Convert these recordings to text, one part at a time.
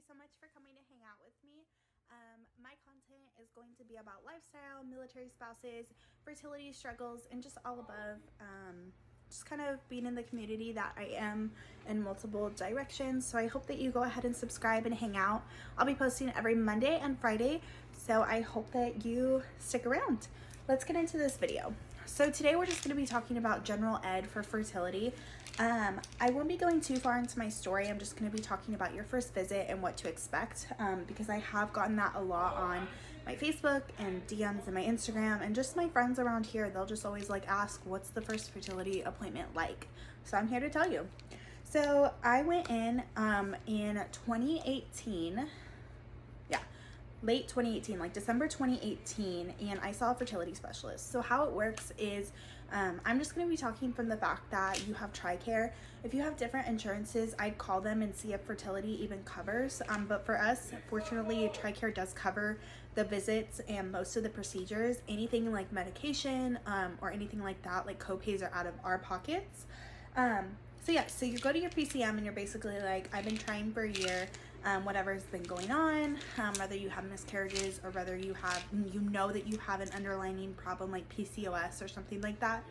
so much for coming to hang out with me. My content is going to be about lifestyle, military spouses, fertility struggles, and just all above. Just kind of being in the community that I am in multiple directions. So I hope that you go ahead and subscribe and hang out. I'll be posting every Monday and Friday, so I hope that you stick around. Let's get into this video. So today we're just going to be talking about general ed for fertility. I won't be going too far into my story. I'm just going to be talking about your first visit and what to expect, because I have gotten that a lot on my Facebook and DMs and my Instagram, and just my friends around here. They'll just always like ask, what's the first fertility appointment like? So I'm here to tell you. So I went in 2018, late 2018, like December 2018, and I saw a fertility specialist. So how it works is I'm just going to be talking from the fact that you have TRICARE. If you have different insurances, I'd call them and see if fertility even covers. But for us, fortunately, TRICARE does cover the visits and most of the procedures. Anything like medication or anything like that, like copays, are out of our pockets. So you go to your PCM and you're basically like, I've been trying for a year, whatever's been going on, whether you have miscarriages or whether you know that you have an underlying problem like PCOS or something like that.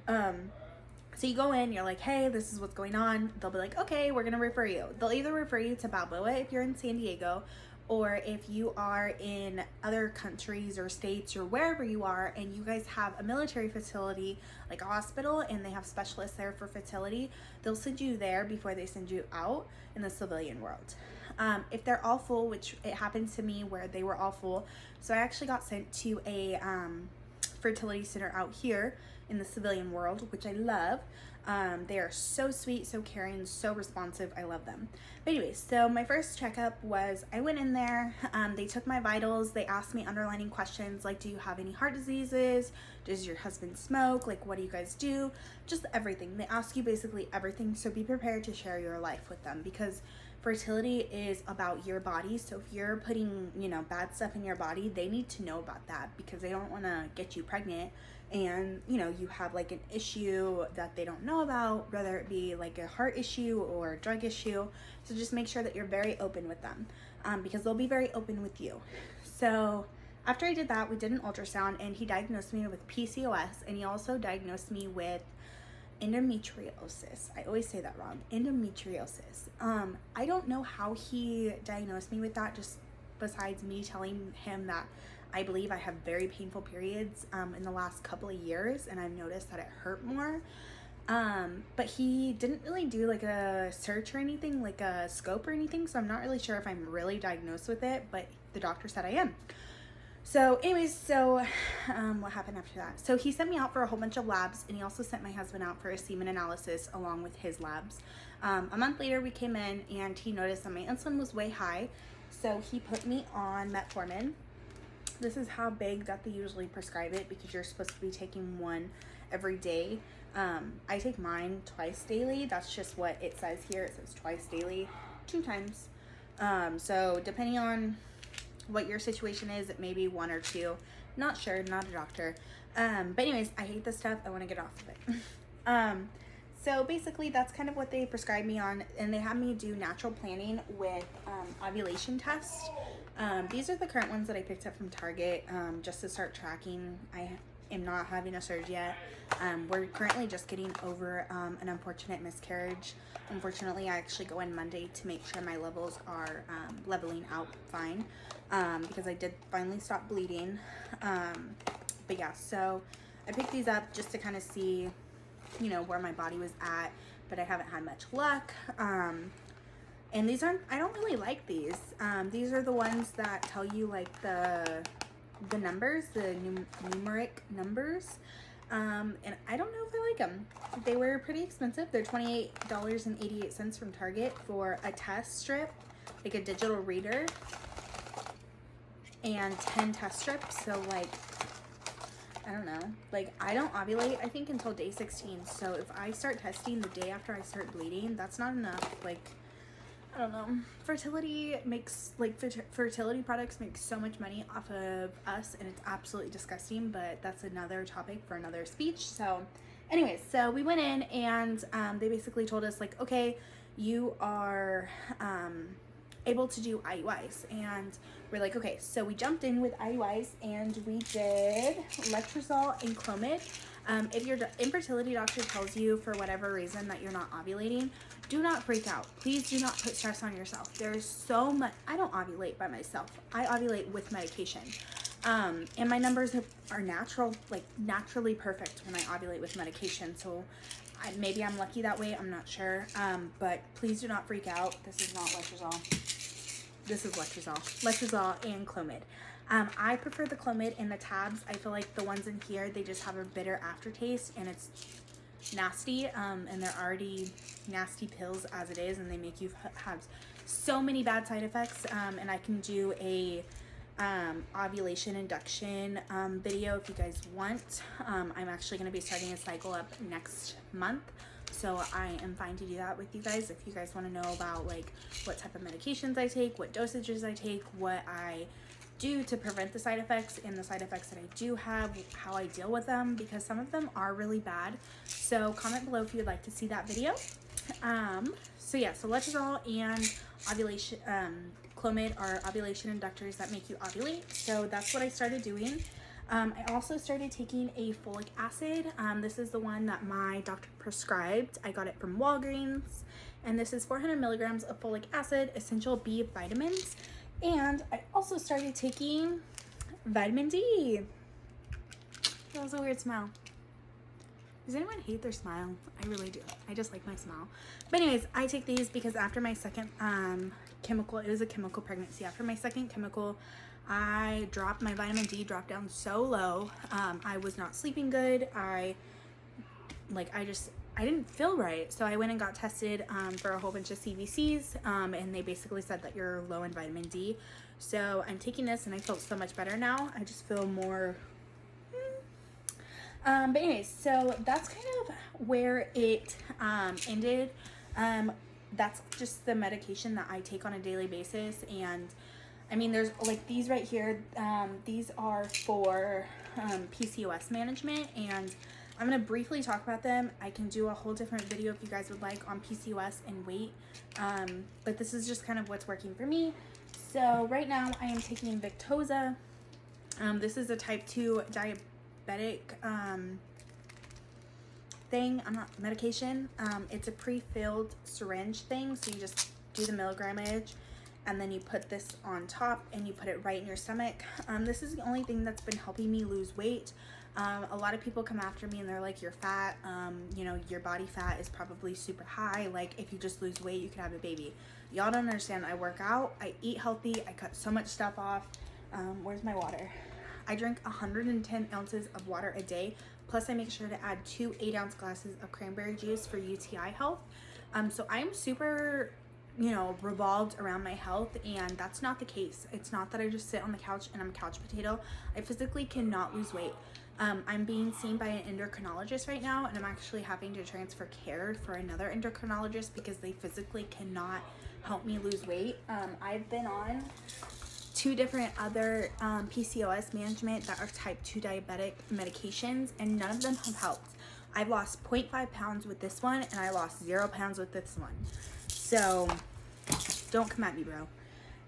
So you go in, you're like, hey, this is what's going on. They'll be like, okay, we're gonna refer you. They'll either refer you to Balboa if you're in San Diego, or if you are in other countries or states or wherever you are and you guys have a military facility like a hospital and they have specialists there for fertility, they'll send you there before they send you out in the civilian world. If they're all full, which it happened to me where they were all full, so I actually got sent to a fertility center out here in the civilian world, which I love. They are so sweet, so caring, so responsive. I love them. But anyways, so my first checkup was, I went in there, they took my vitals, they asked me underlining questions like, do you have any heart diseases? Does your husband smoke? Like, what do you guys do? Just everything. They ask you basically everything, so be prepared to share your life with them, because fertility is about your body. So if you're putting, bad stuff in your body, they need to know about that, because they don't want to get you pregnant and, you have like an issue that they don't know about, whether it be like a heart issue or a drug issue. So just make sure that you're very open with them, because they'll be very open with you. So after I did that, we did an ultrasound and he diagnosed me with PCOS, and he also diagnosed me with endometriosis. I always say that wrong. Endometriosis. I don't know how he diagnosed me with that, just besides me telling him that I believe I have very painful periods in the last couple of years, and I've noticed that it hurt more. But he didn't really do like a search or anything, like a scope or anything, so I'm not really sure if I'm really diagnosed with it, but the doctor said I am. So anyways, what happened after that? So he sent me out for a whole bunch of labs, and he also sent my husband out for a semen analysis along with his labs. A month later, we came in and he noticed that my insulin was way high, so he put me on metformin. This is how big that they usually prescribe it, because you're supposed to be taking one every day. I take mine twice daily. That's just what it says here. It says twice daily, 2 times. So depending on what your situation is, it may be 1 or 2. Not sure, not a doctor. But anyways, I hate this stuff. I want to get off of it. So basically that's kind of what they prescribed me on, and they had me do natural planning with ovulation tests. These are the current ones that I picked up from Target, just to start tracking. I am not having a surge yet. We're currently just getting over an unfortunate miscarriage. Unfortunately, I actually go in Monday to make sure my levels are leveling out fine, because I did finally stop bleeding. But yeah, so I picked these up just to kind of see, where my body was at, but I haven't had much luck. And these aren't, I don't really like these. These are the ones that tell you like the numbers, the numeric numbers. And I don't know if I like them. They were pretty expensive. They're $28.88 from Target for a test strip, like a digital reader, and 10 test strips. So like, I don't know, like I don't ovulate, I think, until day 16. So if I start testing the day after I start bleeding, that's not enough. Like, I don't know. Fertility products make so much money off of us, and it's absolutely disgusting, but that's another topic for another speech. So anyways, so we went in and they basically told us like, okay, you are able to do IUIs. And we're like, okay, so we jumped in with IUIs and we did letrozole and Clomid. If your infertility doctor tells you for whatever reason that you're not ovulating, do not freak out. Please do not put stress on yourself. There is so much. I don't ovulate by myself. I ovulate with medication. And my numbers are natural, like naturally perfect when I ovulate with medication. So maybe I'm lucky that way. I'm not sure. But please do not freak out. This is not letrozole. This is letrozole and Clomid. I prefer the Clomid in the tabs. I feel like the ones in here, they just have a bitter aftertaste and it's nasty. And they're already nasty pills as it is, and they make you have so many bad side effects. And I can do a ovulation induction video if you guys want. I'm actually going to be starting a cycle up next month, so I am fine to do that with you guys if you guys want to know about like what type of medications I take, what dosages I take, what I do to prevent the side effects, and the side effects that I do have, how I deal with them, because some of them are really bad. So comment below if you would like to see that video. So yeah, so letrozole and ovulation Clomid are ovulation inductors that make you ovulate. So that's what I started doing. I also started taking a folic acid. This is the one that my doctor prescribed. I got it from Walgreens, and this is 400 milligrams of folic acid, essential B vitamins. And I also started taking vitamin D. That was a weird smile. Does anyone hate their smile? I really do. I just like my smile. But anyways, I take these because after my second chemical, it was a chemical pregnancy. After my second chemical, my vitamin D dropped down so low. I was not sleeping good. I didn't feel right. So I went and got tested for a whole bunch of CVCs, and they basically said that you're low in vitamin D. So I'm taking this and I feel so much better now. I just feel more but anyways, so that's kind of where it ended. That's just the medication that I take on a daily basis. And I mean, there's like these right here. These are for PCOS management, and I'm going to briefly talk about them. I can do a whole different video if you guys would like on PCOS and weight. But this is just kind of what's working for me. So right now I am taking Victoza. This is a type 2 diabetic medication. It's a pre-filled syringe thing, so you just do the milligrammage and then you put this on top and you put it right in your stomach. This is the only thing that's been helping me lose weight. A lot of people come after me and they're like, you're fat, you know, your body fat is probably super high, like if you just lose weight you could have a baby. Y'all don't understand. I work out, I eat healthy, I cut so much stuff off. Where's my water? I drink 110 ounces of water a day, plus I make sure to add 2 8-ounce glasses of cranberry juice for UTI health. So I'm super, you know, revolved around my health, and that's not the case. It's not that I just sit on the couch and I'm a couch potato. I physically cannot lose weight. I'm being seen by an endocrinologist right now, and I'm actually having to transfer care for another endocrinologist because they physically cannot help me lose weight. I've been on 2 different other PCOS management that are type 2 diabetic medications, and none of them have helped. I've lost 0.5 pounds with this one, and I lost 0 pounds with this one. So don't come at me, bro.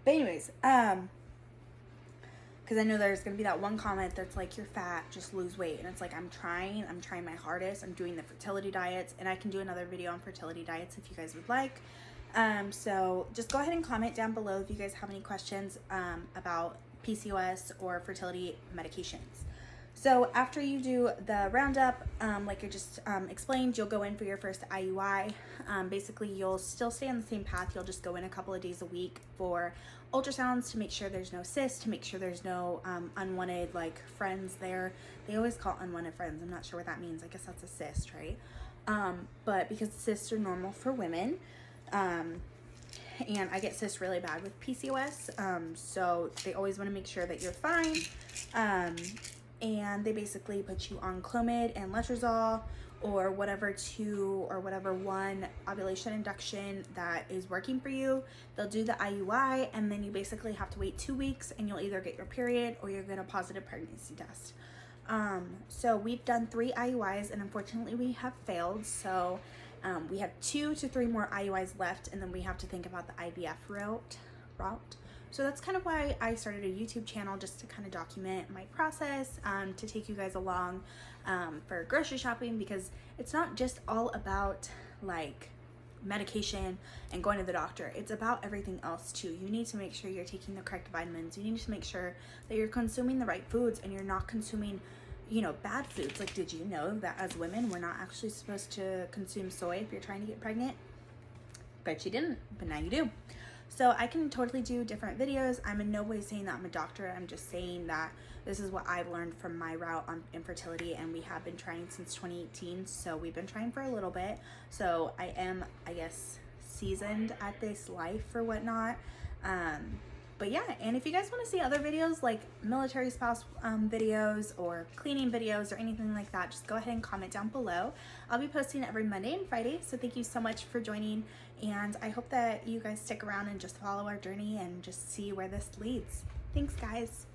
But anyways, because I know there's gonna be that one comment that's like, you're fat, just lose weight. And it's like, I'm trying my hardest. I'm doing the fertility diets, and I can do another video on fertility diets if you guys would like. So just go ahead and comment down below if you guys have any questions about PCOS or fertility medications. So after you do the roundup, like I just explained, you'll go in for your first IUI. Basically, you'll still stay on the same path. You'll just go in a couple of days a week for ultrasounds to make sure there's no cysts, to make sure there's no unwanted like friends there. They always call it unwanted friends. I'm not sure what that means. I guess that's a cyst, right? But because cysts are normal for women, and I get cysts really bad with PCOS, so they always want to make sure that you're fine. And they basically put you on Clomid and letrozole, or whatever one ovulation induction that is working for you. They'll do the IUI, and then you basically have to wait 2 weeks, and you'll either get your period or you'll get a positive pregnancy test. So we've done 3 IUIs, and unfortunately we have failed. So we have 2 to 3 more IUIs left, and then we have to think about the IVF route. route. So that's kind of why I started a YouTube channel, just to kind of document my process, to take you guys along for grocery shopping, because it's not just all about like medication and going to the doctor. It's about everything else too. You need to make sure you're taking the correct vitamins. You need to make sure that you're consuming the right foods and you're not consuming, you know, bad foods. Like, did you know that as women, we're not actually supposed to consume soy if you're trying to get pregnant? Bet you didn't, but now you do. So I can totally do different videos. I'm in no way saying that I'm a doctor. I'm just saying that this is what I've learned from my route on infertility, and we have been trying since 2018. So we've been trying for a little bit. So I am, I guess, seasoned at this life or whatnot. But yeah, and if you guys want to see other videos like military spouse videos or cleaning videos or anything like that, just go ahead and comment down below. I'll be posting every Monday and Friday, so thank you so much for joining, and I hope that you guys stick around and just follow our journey and just see where this leads. Thanks, guys.